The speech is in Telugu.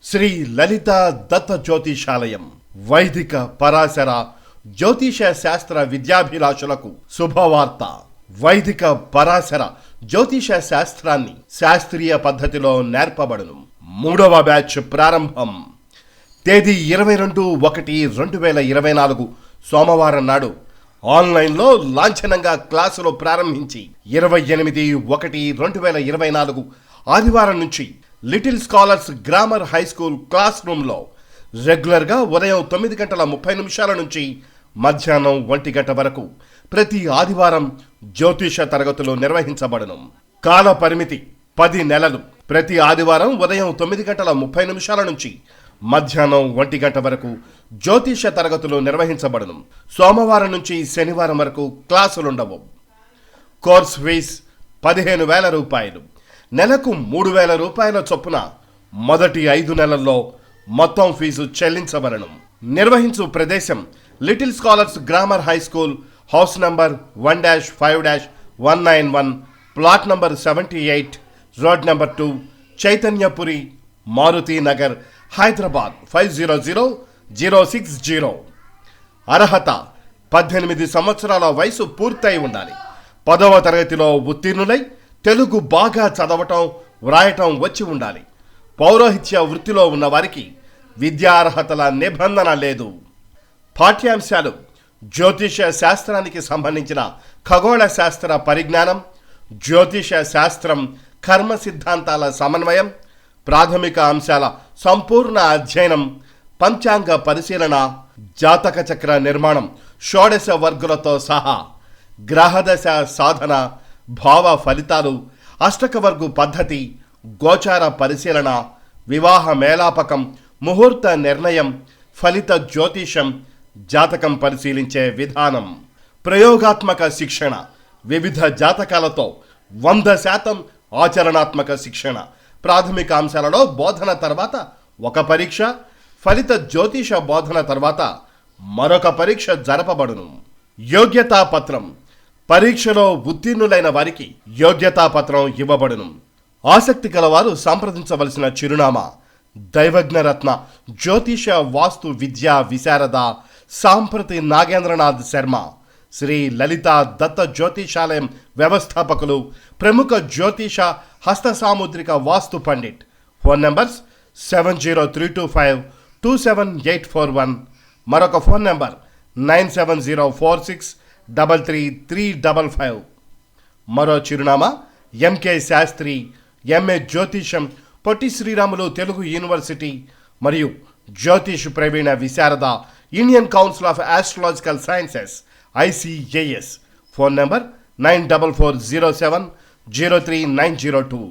శ్రీ లలిత దత్త జ్యోతిషాలయం వైదిక పరాశర జ్యోతిష శాస్త్ర విద్యాభిలాషులకు శుభవార్త. వైదిక పరాశర జ్యోతిష శాస్త్రాన్ని శాస్త్రీయ పద్ధతిలో నేర్పబడును. 3వ బ్యాచ్ ప్రారంభం. తేదీ 22/1/2024 సోమవారం నాడు ఆన్లైన్లో లాంఛనంగా క్లాసులు ప్రారంభించి 28/1/2024 ఆదివారం నుంచి little scholars grammar high school class రూమ్లో రెగ్యులర్గా ఉదయం 9:30 నుంచి మధ్యాహ్నం 1 వరకు ప్రతి ఆదివారం జ్యోతిష తరగతులు నిర్వహించబడును. కాల పరిమితి 10 నెలలు. ప్రతి ఆదివారం ఉదయం 9:30 నుంచి మధ్యాహ్నం 1 వరకు జ్యోతిష తరగతులు నిర్వహించబడును. సోమవారం నుంచి శనివారం వరకు క్లాసులుండవు. కోర్స్ ఫీజు 15,000 రూపాయలు. నెలకు 3,000 రూపాయల చొప్పున మొదటి 5 నెలల్లో మొత్తం ఫీజు చెల్లించబడను. నిర్వహించు ప్రదేశం little scholars grammar high school, house number 1-5-191, plot number 78, road number 2, Chaitanyapuri, Maruti Nagar, Hyderabad 500060. అర్హత 18 సంవత్సరాల వయసు పూర్తయి ఉండాలి. 10వ తరగతిలో ఉత్తీర్ణులై తెలుగు బాగా చదవటం వ్రాయటం వచ్చి ఉండాలి. పౌరోహిత్య వృత్తిలో ఉన్నవారికి విద్యార్హతల నిబంధన లేదు. పాఠ్యాంశాలు: జ్యోతిష శాస్త్రానికి సంబంధించిన ఖగోళ శాస్త్ర పరిజ్ఞానం, జ్యోతిష శాస్త్రం కర్మ సిద్ధాంతాల సమన్వయం, ప్రాథమిక అంశాల సంపూర్ణ అధ్యయనం, పంచాంగ పరిశీలన, జాతక చక్ర నిర్మాణం షోడశ వర్గులతో సహా, గ్రహదశ సాధన, భావ ఫలితాలు, అష్టకవర్గు పద్ధతి, గోచార పరిశీలన, వివాహ మేళాపకం, ముహూర్త నిర్ణయం, ఫలిత జ్యోతిషం, జాతకం పరిశీలించే విధానం, ప్రయోగాత్మక శిక్షణ, వివిధ జాతకాలతో 100% ఆచరణాత్మక శిక్షణ. ప్రాథమిక అంశాలలో బోధన తర్వాత ఒక పరీక్ష, ఫలిత జ్యోతిష బోధన తర్వాత మరొక పరీక్ష జరపబడును. యోగ్యతా పత్రం: పరీక్షలో ఉత్తీర్ణులైన వారికి యోగ్యతా పత్రం ఇవ్వబడును. ఆసక్తి గలవారు సంప్రదించవలసిన చిరునామా: దైవజ్ఞరత్న జ్యోతిష వాస్తు విద్యా విశారద సాంప్రతి నాగేంద్రనాథ్ శర్మ, శ్రీ లలిత దత్త జ్యోతిషాలయం వ్యవస్థాపకులు, ప్రముఖ జ్యోతిష హస్త సాముద్రిక వాస్తు పండిట్. ఫోన్ నంబర్స్ 7032527841, మరొక ఫోన్ నంబర్ 9704633355. మరో చిరునామా: ఎంకే శాస్త్రి, ఎంఏ జ్యోతిషం, పొట్టి శ్రీరాములు తెలుగు యూనివర్సిటీ మరియు జ్యోతిష్ ప్రవీణ విశారద, Indian council of astrological sciences, ICAS. Phone number 9440703902.